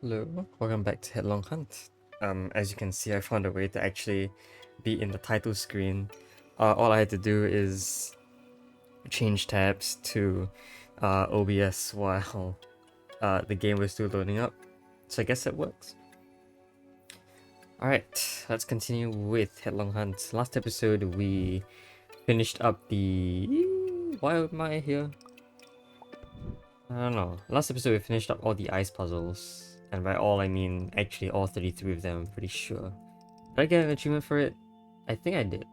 Hello, welcome back to Headlong Hunt. As you can see, I found a way to actually be in the title screen. All I had to do is change tabs to OBS while the game was still loading up. So I guess it works. Alright, let's continue with Headlong Hunt. Last episode we finished up the... Why am I here? I don't know. Last episode we finished up all the ice puzzles. And by all I mean actually all 33 of them, I'm pretty sure. Did I get an achievement for it? I think I did.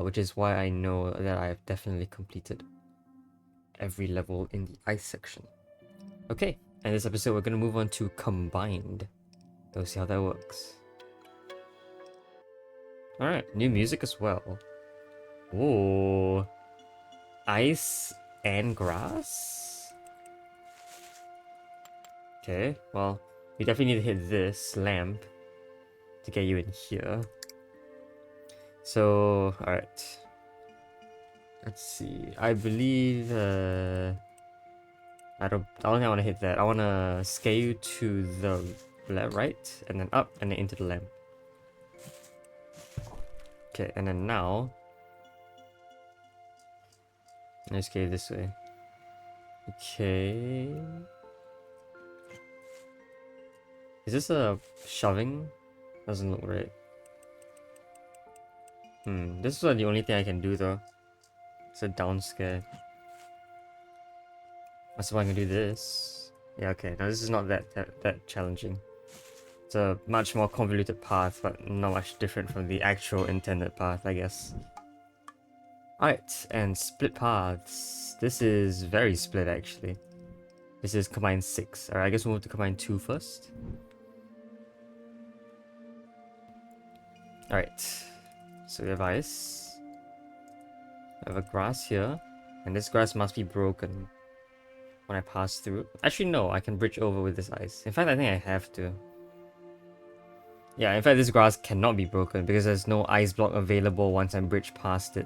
Which is why I know that I have definitely completed every level in the ice section. Okay, and this episode we're gonna move on to combined. We'll see how that works. Alright, new music as well. Ooh. Ice and grass? Okay, well, we definitely need to hit this lamp to get you in here. So, alright. Let's see. I believe I don't think I want to hit that. I want to scale you to the left, right, and then up, and then into the lamp. Okay, and then now let's scale this way. Okay. Is this a shoving? Doesn't look right. This is the only thing I can do though. It's a down scare. That's why I can do this. Yeah, okay. Now this is not that challenging. It's a much more convoluted path, but not much different from the actual intended path, I guess. Alright, and split paths. This is very split actually. This is combine 6. Alright, I guess we'll move to combine 2 first. Alright, so we have ice. I have a grass here, and this grass must be broken when I pass through. Actually, no, I can bridge over with this ice. In fact, I think I have to. Yeah, in fact, this grass cannot be broken because there's no ice block available once I bridge past it.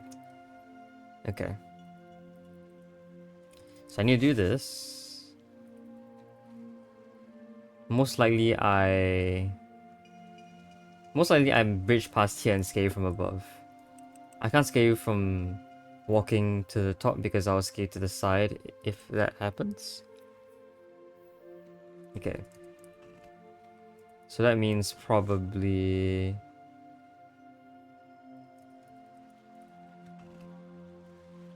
Okay. So I need to do this. Most likely I'm bridged past here and scale from above. I can't scale from walking to the top because I'll scale to the side if that happens. Okay. So that means probably...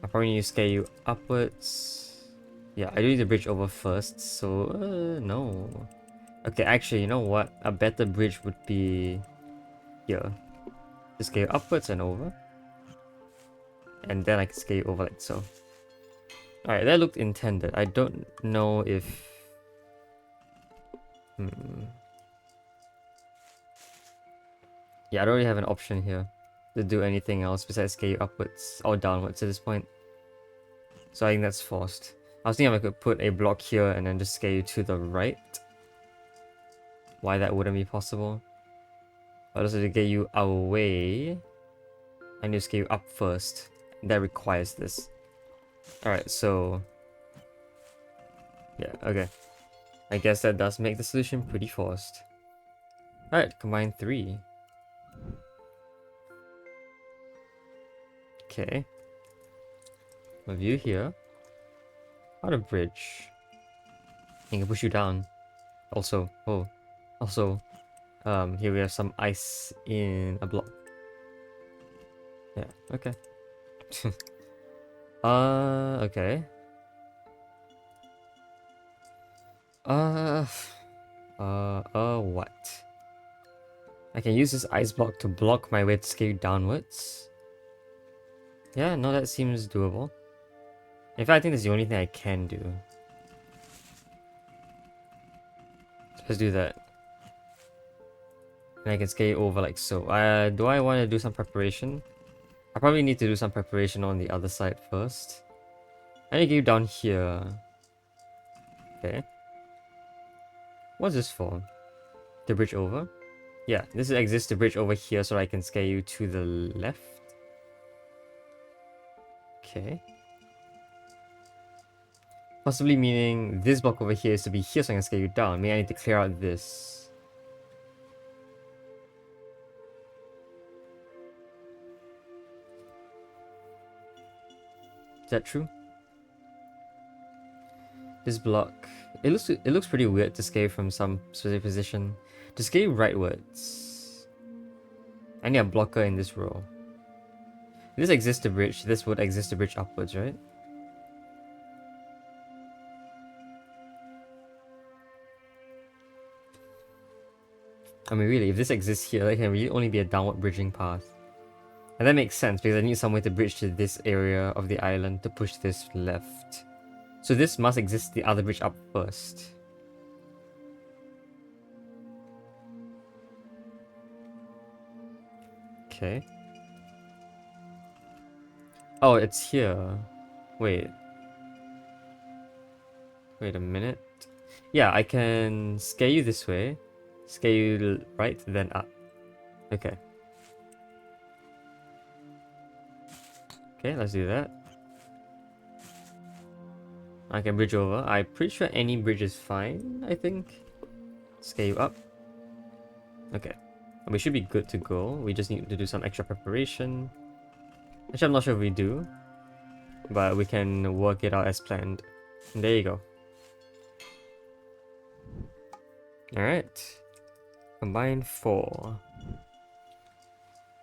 I probably need to scale you upwards. Yeah, I do need to bridge over first, so no. Okay, actually, you know what? A better bridge would be here. Just scale upwards and over. And then I can scale over like so. Alright, that looked intended. I don't know if... Yeah, I don't really have an option here to do anything else besides scale upwards or downwards at this point. So I think that's forced. I was thinking if I could put a block here and then just scale to the right. Why that wouldn't be possible. But also to get you away, I need to scale up first. That requires this. Alright, so... yeah, okay. I guess that does make the solution pretty forced. Alright, combine 3. Okay. A view here. How to bridge. I can push you down. Also, oh. Also, here we have some ice in a block. Yeah, okay. Okay. What? I can use this ice block to block my way to scale downwards. Yeah, no, that seems doable. In fact, I think that's the only thing I can do. So let's do that. And I can scale over like so. Do I want to do some preparation? I probably need to do some preparation on the other side first. I need to get you down here. Okay. What's this for? To bridge over? Yeah, this exists to bridge over here so I can scale you to the left. Okay. Possibly meaning this block over here is to be here so I can scale you down. Maybe I need to clear out this. Is that true? This block, it looks pretty weird to scale from some specific position. To scale rightwards, I need a blocker in this row. If this exists to bridge, this would exist to bridge upwards, right? I mean, really, if this exists here, it can really only be a downward bridging path. And that makes sense because I need some way to bridge to this area of the island to push this left. So this must exist the other bridge up first. Okay. Oh, it's here. Wait. Wait a minute. Yeah, I can scale you this way. Scale you right, then up. Okay. Okay, let's do that. I can bridge over. I'm pretty sure any bridge is fine, I think. Scale you up. Okay. We should be good to go. We just need to do some extra preparation. Actually, I'm not sure if we do. But we can work it out as planned. And there you go. Alright. Combine 4.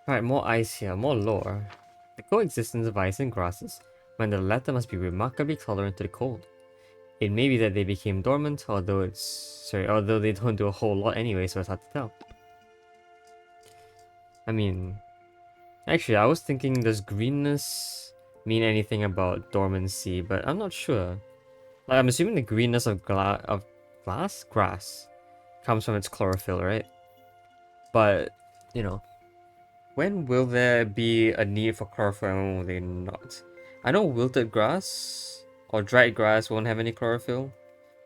Alright, more ice here, more lore. The coexistence of ice and grasses meant the latter must be remarkably tolerant to the cold. It may be that they became dormant, although they don't do a whole lot anyway, so it's hard to tell. I mean, actually, I was thinking, does greenness mean anything about dormancy? But I'm not sure. Like, I'm assuming the greenness of grass comes from its chlorophyll, right? But, you know, when will there be a need for chlorophyll and when will they not? I know wilted grass or dried grass won't have any chlorophyll,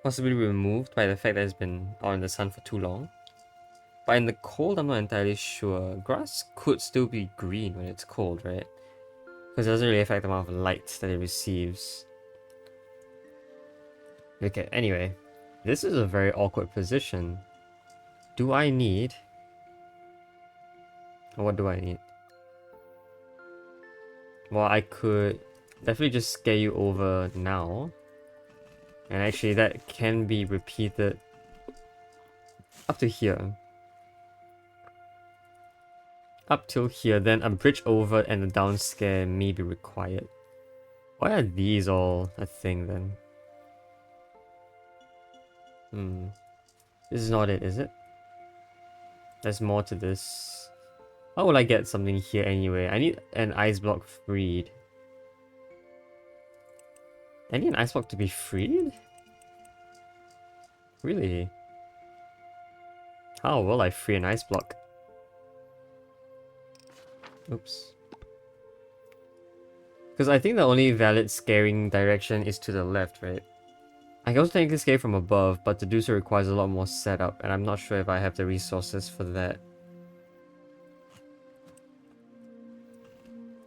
possibly removed by the fact that it's been out in the sun for too long. But in the cold, I'm not entirely sure. Grass could still be green when it's cold, right? Because it doesn't really affect the amount of light that it receives. Okay, anyway. This is a very awkward position. Do I need... What do I need? Well, I could definitely just scale you over now. And actually that can be repeated up to here. Up till here, then a bridge over and a down scare may be required. Why are these all a thing then? This is not it, is it? There's more to this. How will I get something here anyway? I need an ice block freed. I need an ice block to be freed? Really? How will I free an ice block? Oops. Because I think the only valid scaring direction is to the left, right? I can also technically scale from above, but to do so requires a lot more setup, and I'm not sure if I have the resources for that.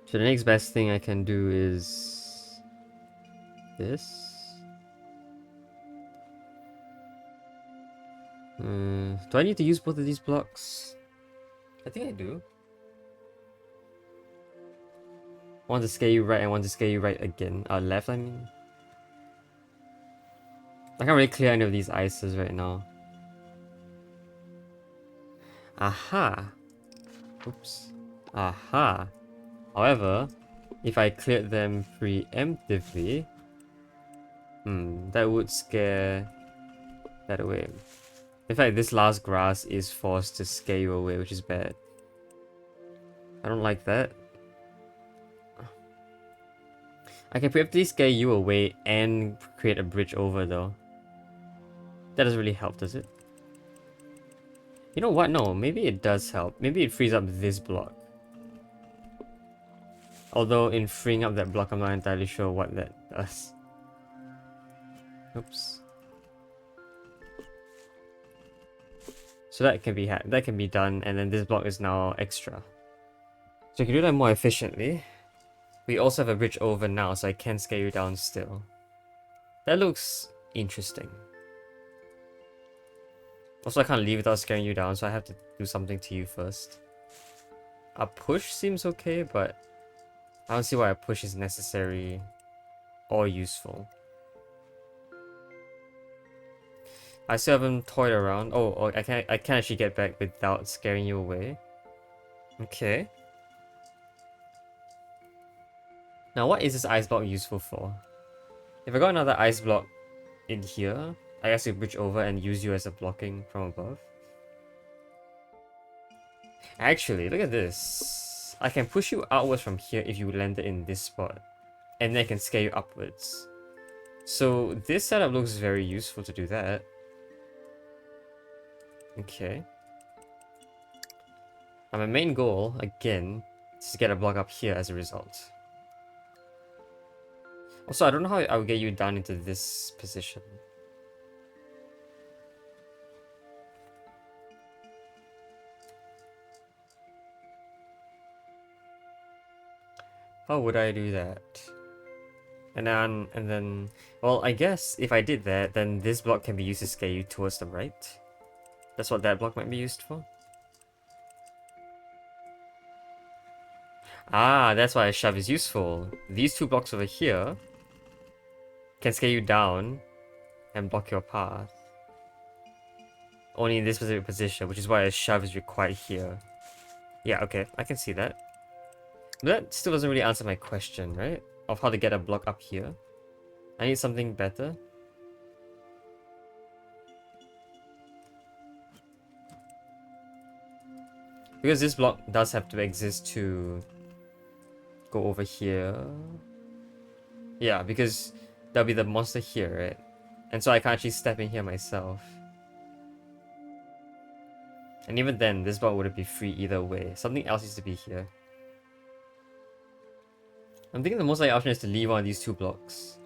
So the next best thing I can do is... this? Do I need to use both of these blocks? I think I do. One to scale you right and one to scale you right again. Left, I mean. I can't really clear any of these ices right now. Aha! Oops. Aha! However, if I cleared them preemptively, that would scare that away. In fact, this last grass is forced to scare you away, which is bad. I don't like that. I can preemptively scare you away and create a bridge over though. That doesn't really help, does it? You know what? No, maybe it does help. Maybe it frees up this block. Although in freeing up that block, I'm not entirely sure what that does. Oops. So that can be done, and then this block is now extra. So I can do that more efficiently. We also have a bridge over now, so I can scale you down still. That looks interesting. Also, I can't leave without scaring you down, so I have to do something to you first. A push seems okay, but I don't see why a push is necessary or useful. I still haven't toyed around. Oh, I can actually get back without scaring you away. Okay. Now, what is this ice block useful for? If I got another ice block in here, I guess we bridge over and use you as a blocking from above. Actually, look at this. I can push you outwards from here if you landed in this spot. And then I can scare you upwards. So this setup looks very useful to do that. Okay. And my main goal, again, is to get a block up here as a result. Also, I don't know how I will get you down into this position. How would I do that? And then, well, I guess if I did that, then this block can be used to scare you towards the right. That's what that block might be used for. Ah, that's why a shove is useful. These two blocks over here can scare you down and block your path. Only in this specific position, which is why a shove is required here. Yeah, okay, I can see that. But that still doesn't really answer my question, right? Of how to get a block up here. I need something better. Because this block does have to exist to go over here. Yeah, because there'll be the monster here, right? And so I can't actually step in here myself. And even then, this block wouldn't be free either way. Something else needs to be here. I'm thinking the most likely option is to leave one of these two blocks.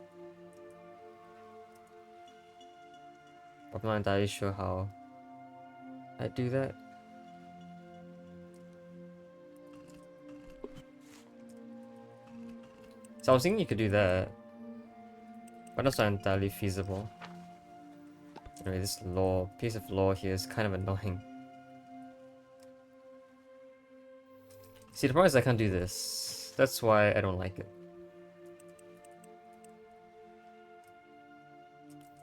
I'm not entirely sure how I do that. So I was thinking you could do that. But that's not entirely feasible. Anyway, this piece of lore here is kind of annoying. See, the problem is I can't do this. That's why I don't like it.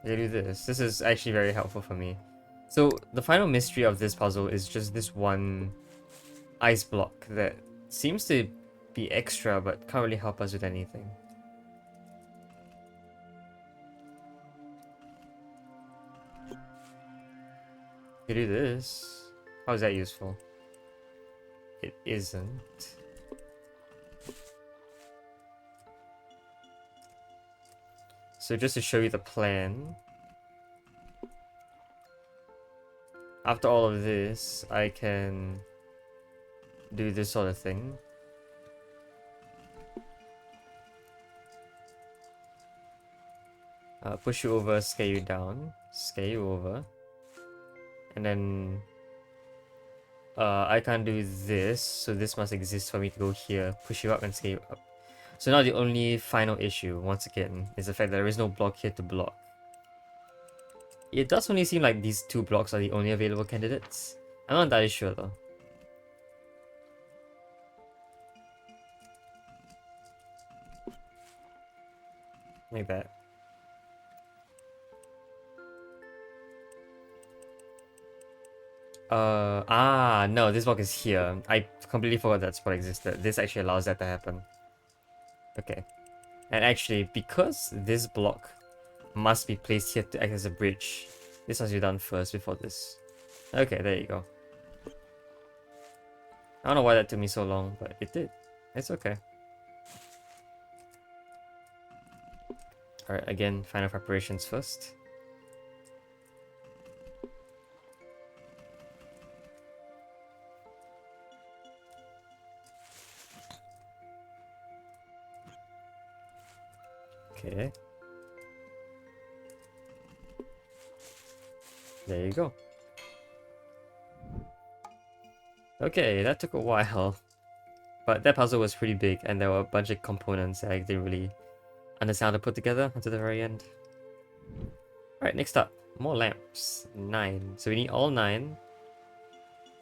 I do this. This is actually very helpful for me. So, the final mystery of this puzzle is just this one ice block that seems to be extra but can't really help us with anything. You do this. How is that useful? It isn't. So just to show you the plan, after all of this, I can do this sort of thing. Push you over, scare you down, scare you over. And then I can't do this, so this must exist for me to go here, push you up and scare you up. So now the only final issue, once again, is the fact that there is no block here to block. It does only seem like these two blocks are the only available candidates. I'm not entirely sure though. Like that. No, this block is here. I completely forgot that spot existed. This actually allows that to happen. Okay. And actually, because this block must be placed here to act as a bridge, this must be done first before this. Okay, there you go. I don't know why that took me so long, but it did. It's okay. Alright, again, final preparations first. Okay. There you go. Okay, that took a while. But that puzzle was pretty big, and there were a bunch of components that I didn't really understand how to put together until the very end. Alright, next up, more lamps. 9. So we need all 9.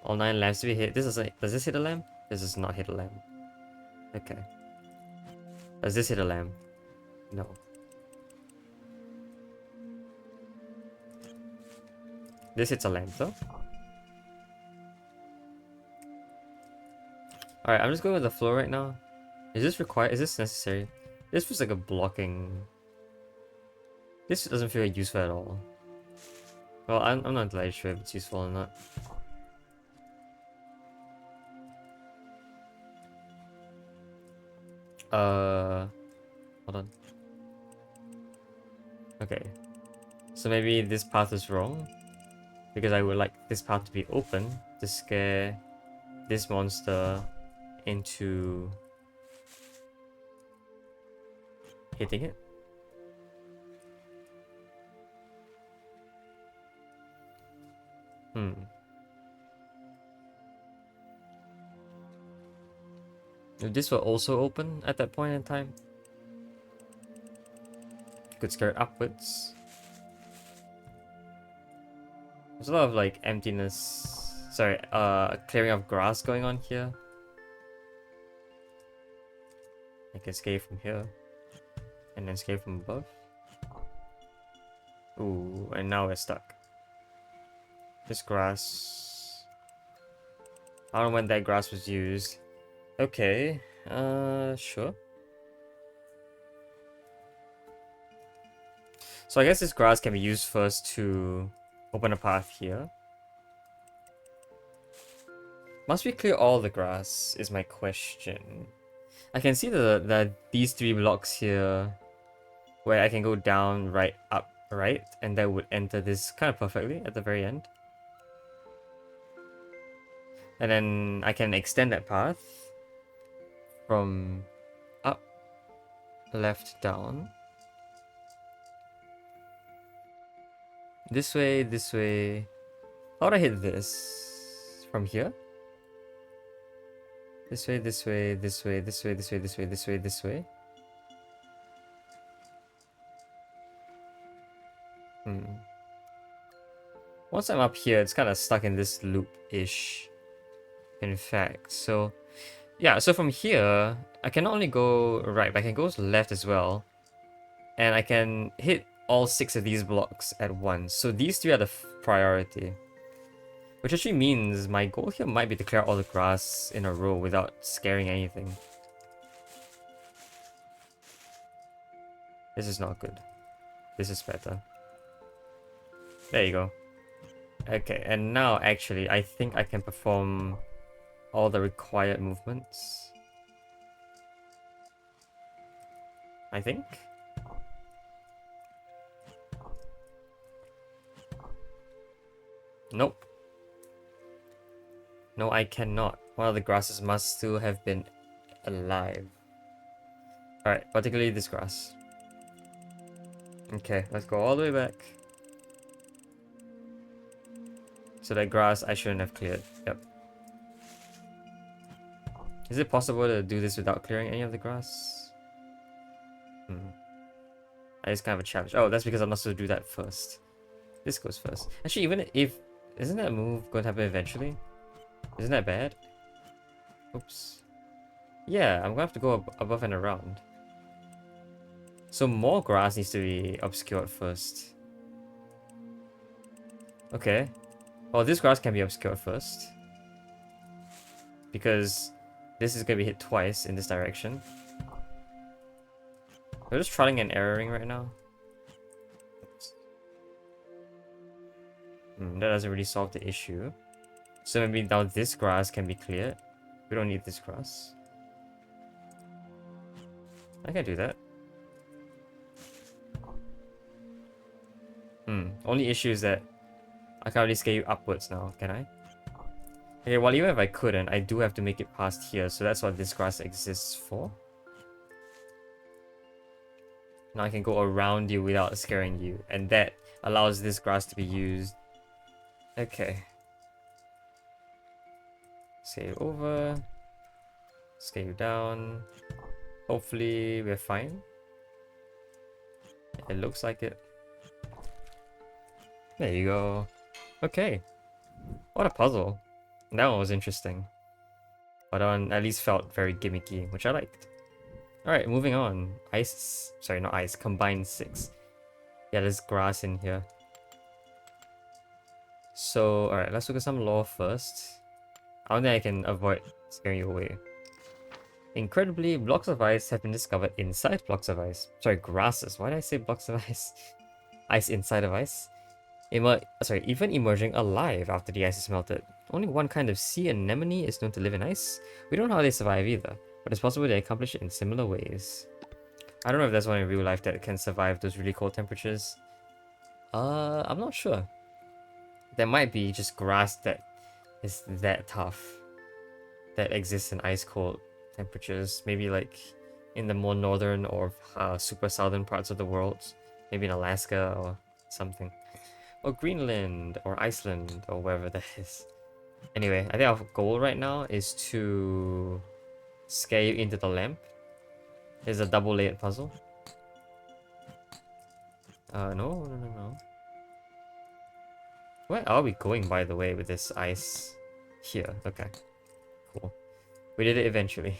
All 9 lamps to be hit. Does this hit a lamp? This does not hit a lamp. Okay. Does this hit a lamp? No. This hits a lamp though. Alright, I'm just going with the flow right now. Is this required? Is this necessary? This feels like a blocking. This doesn't feel useful at all. Well, I'm not entirely sure if it's useful or not. Hold on. Okay. So maybe this path is wrong. Because I would like this path to be open to scare this monster into hitting it. If this were also open at that point in time, could scare it upwards. There's a lot of like emptiness. Sorry, clearing of grass going on here. I can scare from here. And then scare from above. Ooh, and now we're stuck. This grass. I don't know when that grass was used. Okay, sure. So I guess this grass can be used first to open a path here. Must we clear all the grass is my question. I can see these 3 blocks here where I can go down, right, up, right, and that would enter this kind of perfectly at the very end. And then I can extend that path from up, left, down. This way, this way. How would I hit this? From here? This way, this way, this way, this way, this way, this way, this way, this way. Once I'm up here, it's kind of stuck in this loop-ish. In fact, so yeah, so from here, I can not only go right, but I can go left as well. And I can hit all 6 of these blocks at once. So these 3 are the priority. Which actually means my goal here might be to clear all the grass in a row without scaring anything. This is not good. This is better. There you go. Okay, and now actually, I think I can perform all the required movements. I think. Nope. No, I cannot. One of the grasses must still have been alive. Alright, particularly this grass. Okay, let's go all the way back. So that grass I shouldn't have cleared. Yep. Is it possible to do this without clearing any of the grass? That is kind of a challenge. Oh, that's because I'm not supposed to do that first. This goes first. Actually, even if... Isn't that move going to happen eventually? Isn't that bad? Oops. Yeah, I'm going to have to go above and around. So more grass needs to be obscured first. Okay. Well, this grass can be obscured first. Because this is going to be hit twice in this direction. We're just trialing and erroring right now. That doesn't really solve the issue. So maybe now this grass can be cleared. We don't need this grass. I can do that. Only issue is that I can't really scale you upwards now, can I? Okay, well, even if I couldn't, I do have to make it past here, so that's what this grass exists for. Now I can go around you without scaring you, and that allows this grass to be used. Okay. Scale over. Scale down. Hopefully we're fine. It looks like it. There you go. Okay. What a puzzle. That one was interesting. But that one at least felt very gimmicky, which I liked. Alright, moving on. Ice. Sorry, not ice. Combined 6. Yeah, there's grass in here. So, alright, let's look at some lore first. I don't think I can avoid scaring you away. Incredibly, blocks of ice have been discovered inside blocks of ice. Sorry, grasses. Why did I say blocks of ice? Ice inside of ice. Even emerging alive after the ice is melted. Only one kind of sea anemone is known to live in ice. We don't know how they survive either, but it's possible they accomplish it in similar ways. I don't know if there's one in real life that can survive those really cold temperatures. I'm not sure. There might be just grass that is that tough, that exists in ice cold temperatures. Maybe like in the more northern or super southern parts of the world. Maybe in Alaska or something. Or Greenland or Iceland or wherever that is. Anyway, I think our goal right now is to scare you into the lamp. It's a double layered puzzle. No. Where are we going, by the way, with this ice? Here. Okay. Cool. We did it eventually.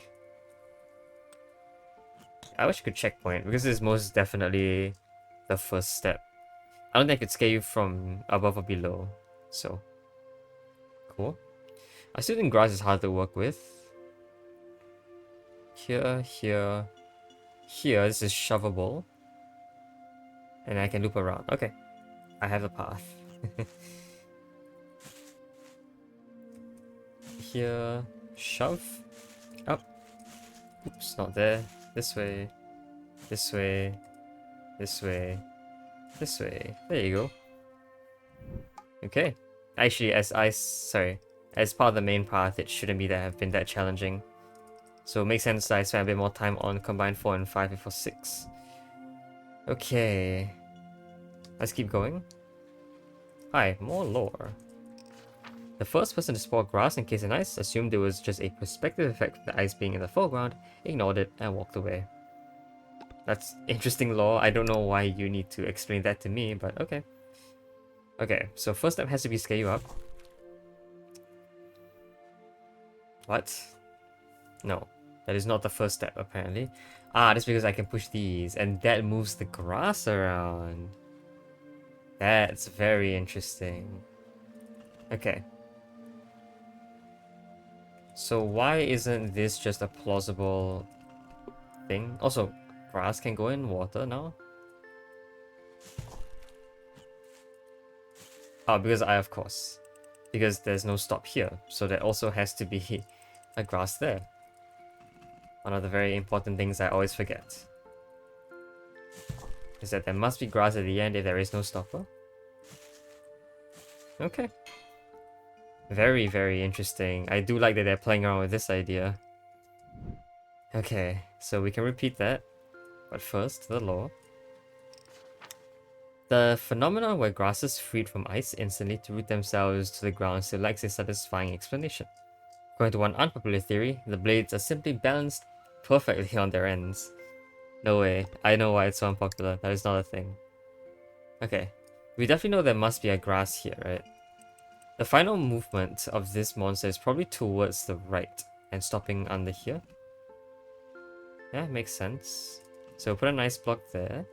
I wish I could checkpoint, because this is most definitely the first step. I don't think I could scare you from above or below. So. Cool. I still think grass is hard to work with. Here. Here, this is shovelable. And I can loop around. Okay. I have a path. Here. Shove. Up. Oops, not there. This way. This way. This way. This way. There you go. Okay. Actually, as part of the main path, it shouldn't have been that challenging. So it makes sense that I spent a bit more time on combined 4 and 5 before 6. Okay. Let's keep going. Hi, more lore. The first person to spot grass encased in ice assumed it was just a perspective effect of the ice being in the foreground, ignored it, and walked away. That's interesting lore. I don't know why you need to explain that to me, but okay. Okay, so first step has to be scale you up. What? No, that is not the first step, apparently. Ah, that's because I can push these, and that moves the grass around. That's very interesting. Okay. So why isn't this just a plausible thing? Also, grass can go in water now? Oh, of course. Because there's no stop here, so there also has to be a grass there. One of the very important things I always forget is that there must be grass at the end if there is no stopper. Okay. Very, very interesting. I do like that they're playing around with this idea. Okay, so we can repeat that. But first, the lore. The phenomenon where grasses freed from ice instantly to root themselves to the ground still lacks a satisfying explanation. According to one unpopular theory, the blades are simply balanced perfectly on their ends. No way. I know why it's so unpopular. That is not a thing. Okay. We definitely know there must be a grass here, right? The final movement of this monster is probably towards the right and stopping under here. Yeah, makes sense. So put a nice block there.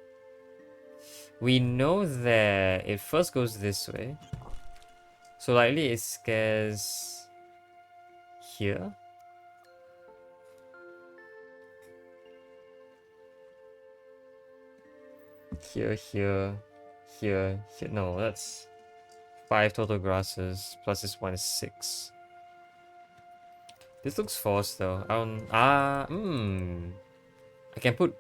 We know that it first goes this way. So likely it scares here. Here. No, that's 5 total grasses, plus this one is 6. This looks forced though. I can put...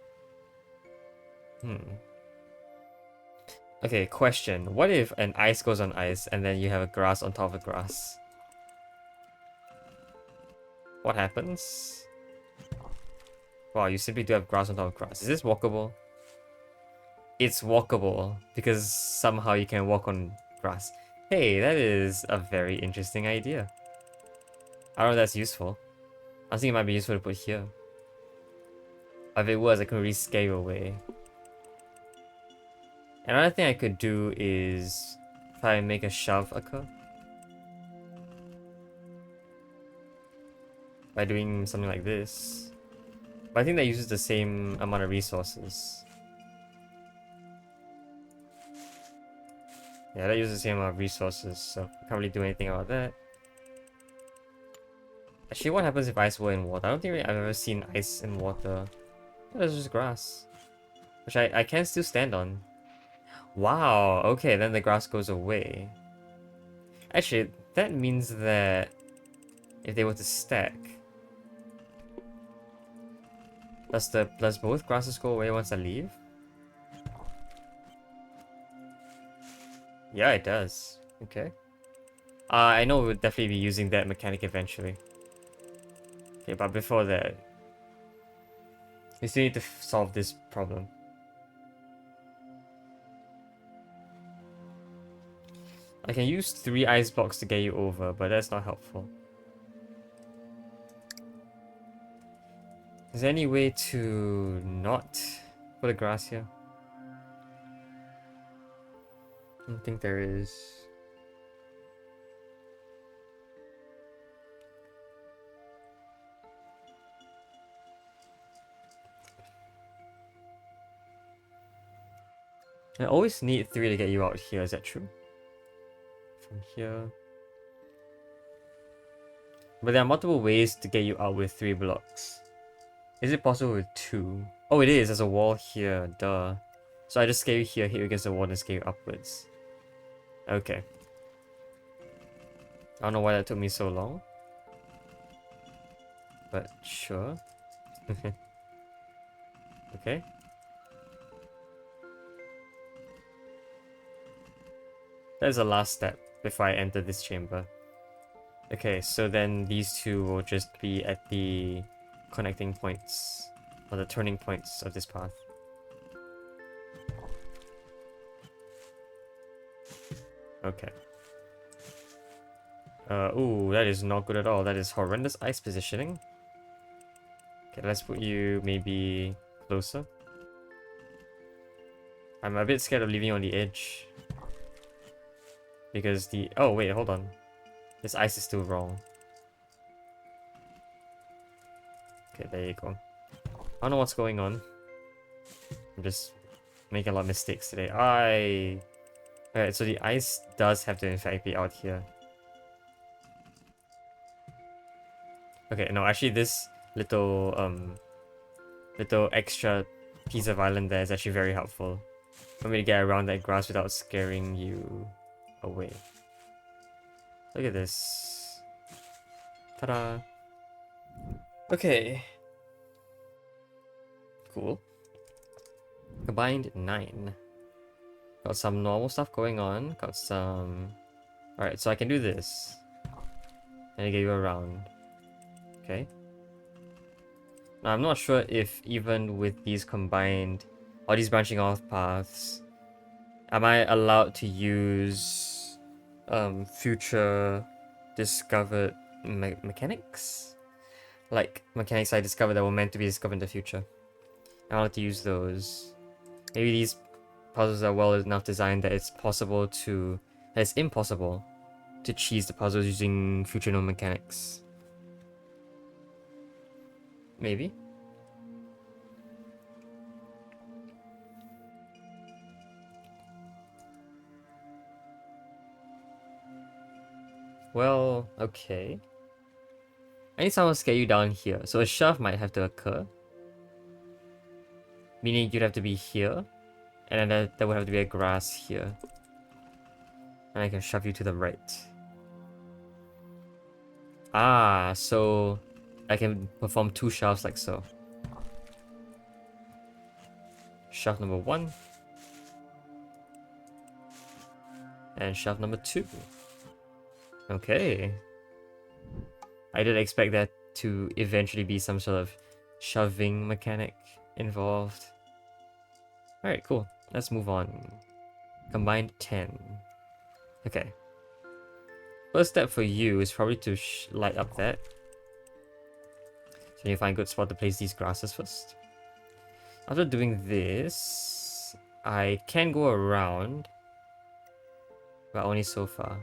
Okay, question. What if an ice goes on ice and then you have a grass on top of grass? What happens? Wow, you simply do have grass on top of grass. Is this walkable? It's walkable because somehow you can walk on grass. Hey, that is a very interesting idea. I don't know if that's useful. I think it might be useful to put here. If it was, I could really scare you away. Another thing I could do is if I make a shove occur by doing something like this. But I think that uses the same amount of resources. Yeah, that uses the same amount of resources, so I can't really do anything about that. Actually, what happens if ice were in water? I don't think I've ever seen ice in water. Oh, there's just grass, which I can still stand on. Wow, okay, then the grass goes away. Actually, that means that if they were to stack, does both grasses go away once I leave? Yeah, it does. Okay. I know we'll definitely be using that mechanic eventually. Okay, but before that, we still need to solve this problem. I can use 3 ice blocks to get you over, but that's not helpful. Is there any way to not put a grass here? I don't think there is. I always need 3 to get you out here, is that true? From here. But there are multiple ways to get you out with 3 blocks. Is it possible with 2? Oh, it is. There's a wall here. Duh. So I just scale you here, hit you against the wall, and scale you upwards. Okay. I don't know why that took me so long. But sure. Okay. That is the last step before I enter this chamber. Okay, so then these 2 will just be at the connecting points, or the turning points of this path. Okay. Ooh, that is not good at all. That is horrendous ice positioning. Okay, let's put you maybe closer. I'm a bit scared of leaving you on the edge. Because the... Oh, wait, hold on. This ice is still wrong. Okay, there you go. I don't know what's going on. I'm just making a lot of mistakes today. Alright, so the ice does have to in fact be out here. Okay, no, actually this little extra piece of island there is actually very helpful for me to get around that grass without scaring you away. Look at this. Ta-da! Okay. Cool. Combined 9. Got some normal stuff going on. Got some... Alright, so I can do this. And I get you around. Okay. Now, I'm not sure if even with these combined... all these branching off paths... am I allowed to use... future discovered mechanics? Like, mechanics I discovered that were meant to be discovered in the future. I want to use those. Maybe these puzzles are well enough designed that it's possible to... that it's impossible to cheese the puzzles using future known mechanics. Maybe? Well, okay. I need someone to scare you down here. So a shove might have to occur. Meaning you'd have to be here. And then there would have to be a grass here. And I can shove you to the right. Ah, so I can perform 2 shoves like so. Shove number 1. And shove number 2. Okay. I didn't expect that to eventually be some sort of shoving mechanic involved. Alright, cool. Let's move on. Combined 10. Okay. First step for you is probably to light up that. So you find a good spot to place these grasses first. After doing this, I can go around but only so far.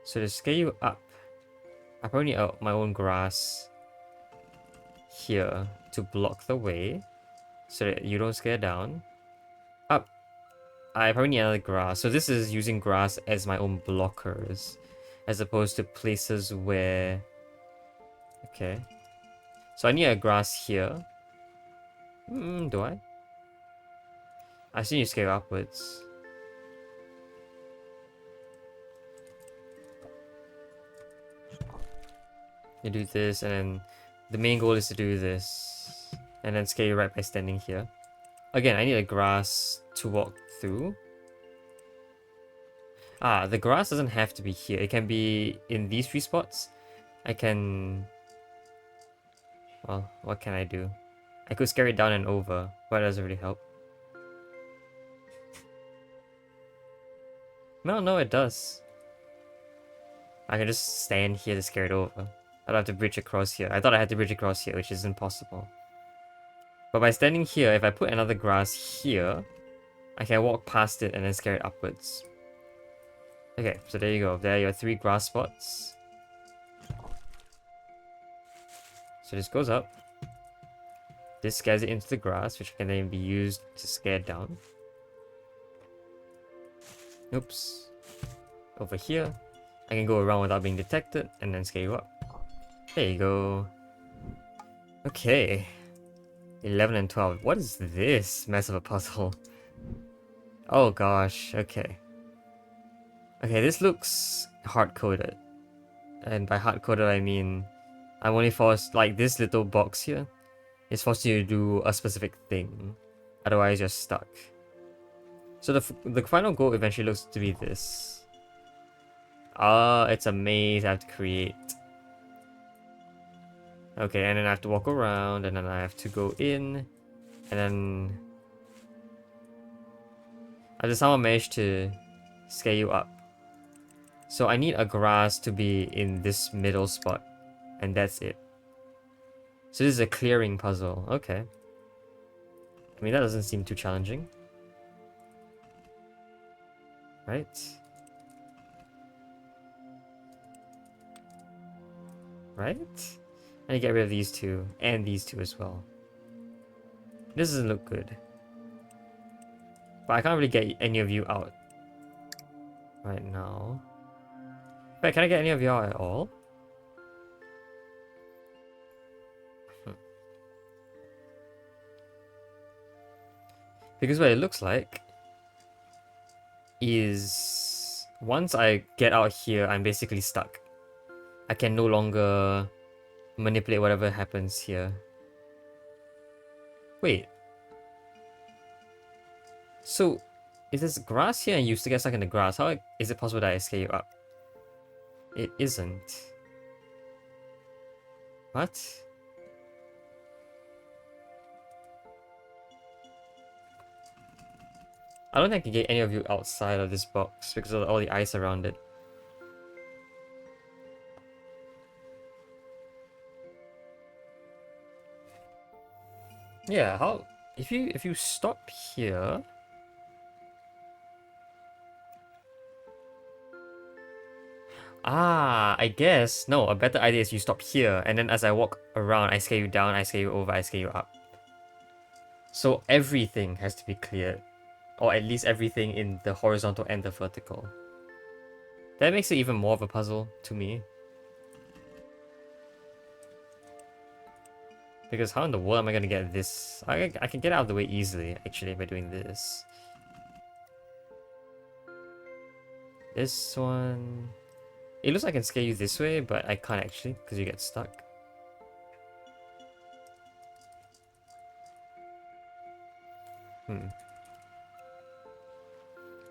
So to scale you up, I probably need my own grass here to block the way so that you don't scale down. Up, I probably need another grass. So this is using grass as my own blockers, as opposed to places where... Okay. So I need a grass here. Do I? I still need to scale upwards. You do this, and then the main goal is to do this, and then scale right by standing here. Again, I need a grass to walk through. Ah, the grass doesn't have to be here. It can be in these 3 spots. I can... Well, what can I do? I could scale it down and over, but that doesn't really help. No, it does. I can just stand here to scare it over. I don't have to bridge across here. I thought I had to bridge across here, which is impossible. But by standing here, if I put another grass here, I can walk past it and then scare it upwards. Okay, so there you go. There are your 3 grass spots. So this goes up. This scares it into the grass, which can then be used to scare it down. Oops. Over here, I can go around without being detected and then scale you up. There you go. Okay. 11 and 12. What is this mess of a puzzle? Oh gosh, okay. Okay, this looks hard-coded. And by hard-coded I mean I'm only forced, like this little box here is forced you to do a specific thing. Otherwise you're stuck. So the final goal eventually looks to be this. Ah, it's a maze I have to create. Okay, and then I have to walk around, and then I have to go in, and then I just somehow managed to scale you up. So I need a grass to be in this middle spot, and that's it. So this is a clearing puzzle. Okay. I mean, that doesn't seem too challenging. Right? Right? I need to get rid of these 2, and these 2 as well. This doesn't look good. But I can't really get any of you out right now. Wait, can I get any of y'all at all? Because what it looks like is once I get out here, I'm basically stuck. I can no longer manipulate whatever happens here. Wait. So, if there's grass here and you still get stuck in the grass, how is it possible that I scale you up? It isn't. What? I don't think I can get any of you outside of this box because of all the ice around it. Yeah, how if you stop here. Ah, I guess no, a better idea is you stop here, and then as I walk around, I scale you down, I scale you over, I scale you up. So everything has to be cleared. Or at least everything in the horizontal and the vertical. That makes it even more of a puzzle to me. Because how in the world am I gonna get this? I can get out of the way easily, actually, by doing this. This one... It looks like I can scale you this way, but I can't actually, because you get stuck.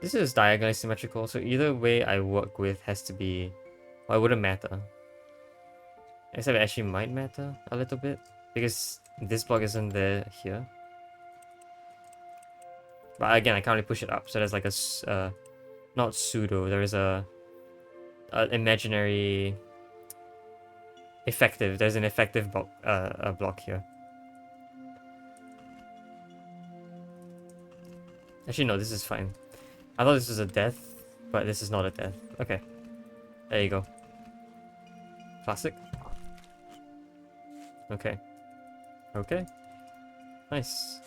This is diagonally symmetrical, so either way I work with has to be... Well, it wouldn't matter. Except it actually might matter a little bit, because this block isn't there here. But again, I can't really push it up, so there's like a... not pseudo, there is a imaginary... Effective, there's an effective block here. Actually no, this is fine. I thought this was a death, but this is not a death. Okay. There you go. Classic. Okay. Okay. Nice.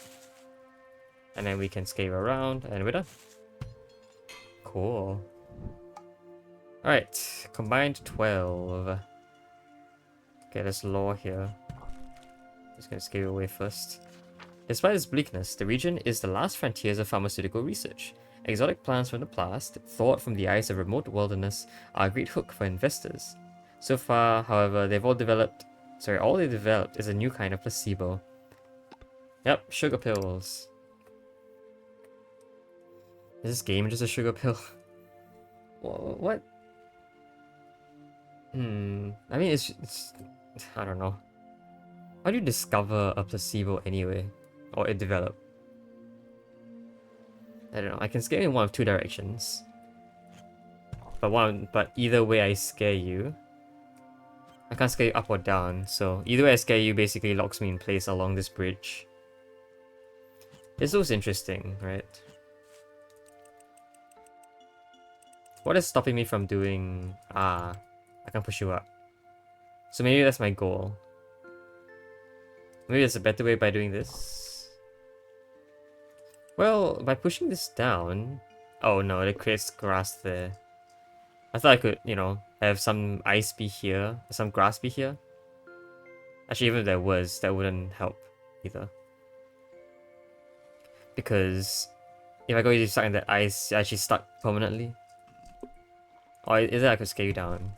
And then we can scale around and we're done. Cool. Alright. Combined 12. Okay, there's lore here. Just gonna scale away first. Despite its bleakness, the region is the last frontiers of pharmaceutical research. Exotic plants from the past, thought from the eyes of remote wilderness, are a great hook for investors. So far, however, all they developed is a new kind of placebo. Yep, sugar pills. Is this game just a sugar pill? What? I mean, it's... I don't know. How do you discover a placebo anyway? Or it develop? I don't know. I can scare you in one of two directions. But either way I scare you. I can't scare you up or down, so either way I scare you basically locks me in place along this bridge. This looks interesting, right? What is stopping me from doing... I can push you up. So maybe that's my goal. Maybe there's a better way by doing this. Well, by pushing this down... Oh no, it creates grass there. I thought I could, you know, have some ice be here, some grass be here. Actually, even if there was, that wouldn't help either. Because if I go easy stuck in that ice, you're actually stuck permanently. Or is it I could scale you down?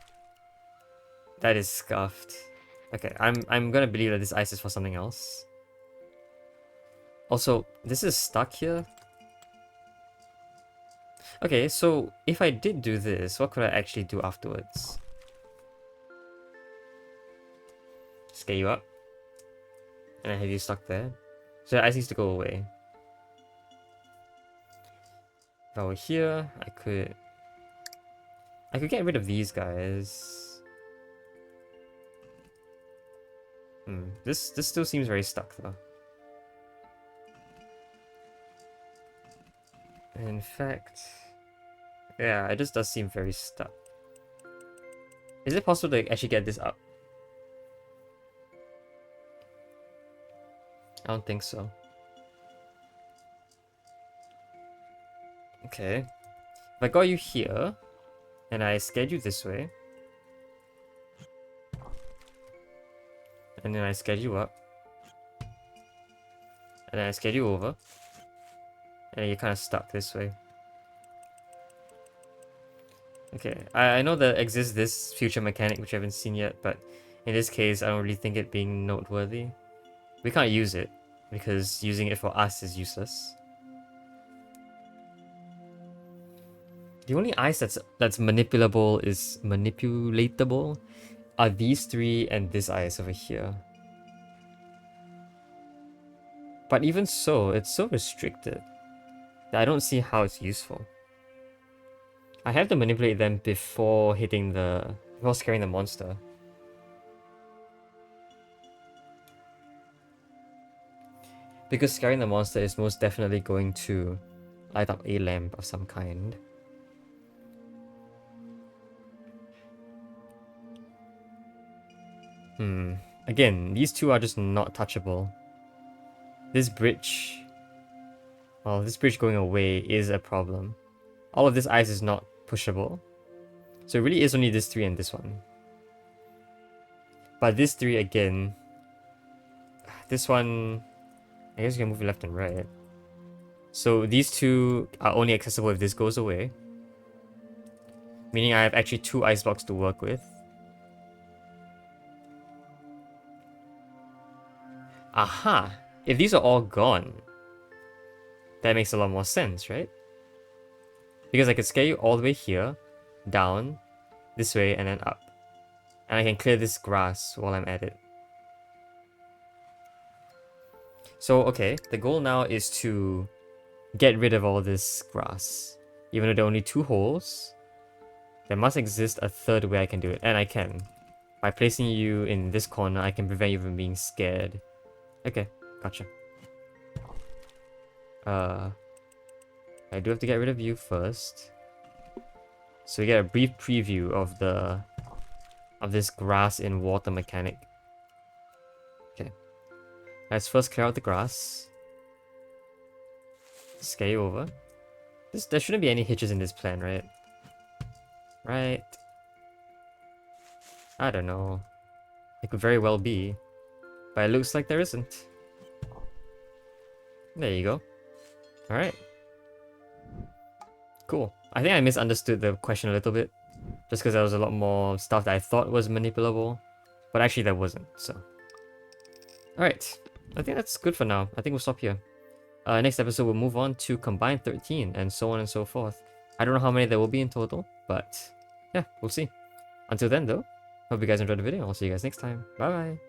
That is scuffed. Okay, I'm gonna believe that this ice is for something else. Also, this is stuck here. Okay, so if I did do this, what could I actually do afterwards? Scale you up. And I have you stuck there. So the ice needs to go away. If I were here, I could get rid of these guys. This still seems very stuck though. In fact, yeah, it just does seem very stuck. Is it possible to actually get this up? I don't think so. Okay. If I got you here, and I scared you this way, and then I scared you up, and then I scared you over, and then you're kind of stuck this way. Okay, I know that exists this future mechanic which I haven't seen yet, but in this case I don't really think it being noteworthy. We can't use it, because using it for us is useless. The only ice that's manipulatable are these three and this ice over here. But even so, it's so restricted that I don't see how it's useful. I have to manipulate them before scaring the monster. Because scaring the monster is most definitely going to light up a lamp of some kind. Again, these two are just not touchable. This bridge... Well, this bridge going away is a problem. All of this ice is not pushable. So it really is only this three and this one. But this three again... This one... I guess you can move left and right. So these two are only accessible if this goes away. Meaning I have actually two ice blocks to work with. Aha! If these are all gone, that makes a lot more sense, right? Because I could scale you all the way here, down, this way, and then up. And I can clear this grass while I'm at it. So, okay, the goal now is to get rid of all this grass. Even though there are only two holes, there must exist a third way I can do it. And I can. By placing you in this corner, I can prevent you from being scared. Okay, gotcha. I I do have to get rid of you first. So we get a brief preview of this grass in water mechanic. Okay. Let's first clear out the grass. Scale over. There shouldn't be any hitches in this plan, right? Right. I don't know. It could very well be. But it looks like there isn't. There you go. Alright. Cool. I think I misunderstood the question a little bit. Just because there was a lot more stuff that I thought was manipulable. But actually there wasn't, so. Alright. I think that's good for now. I think we'll stop here. Next episode we'll move on to Combine 13 and so on and so forth. I don't know how many there will be in total, but yeah, we'll see. Until then though, hope you guys enjoyed the video. I'll see you guys next time. Bye bye.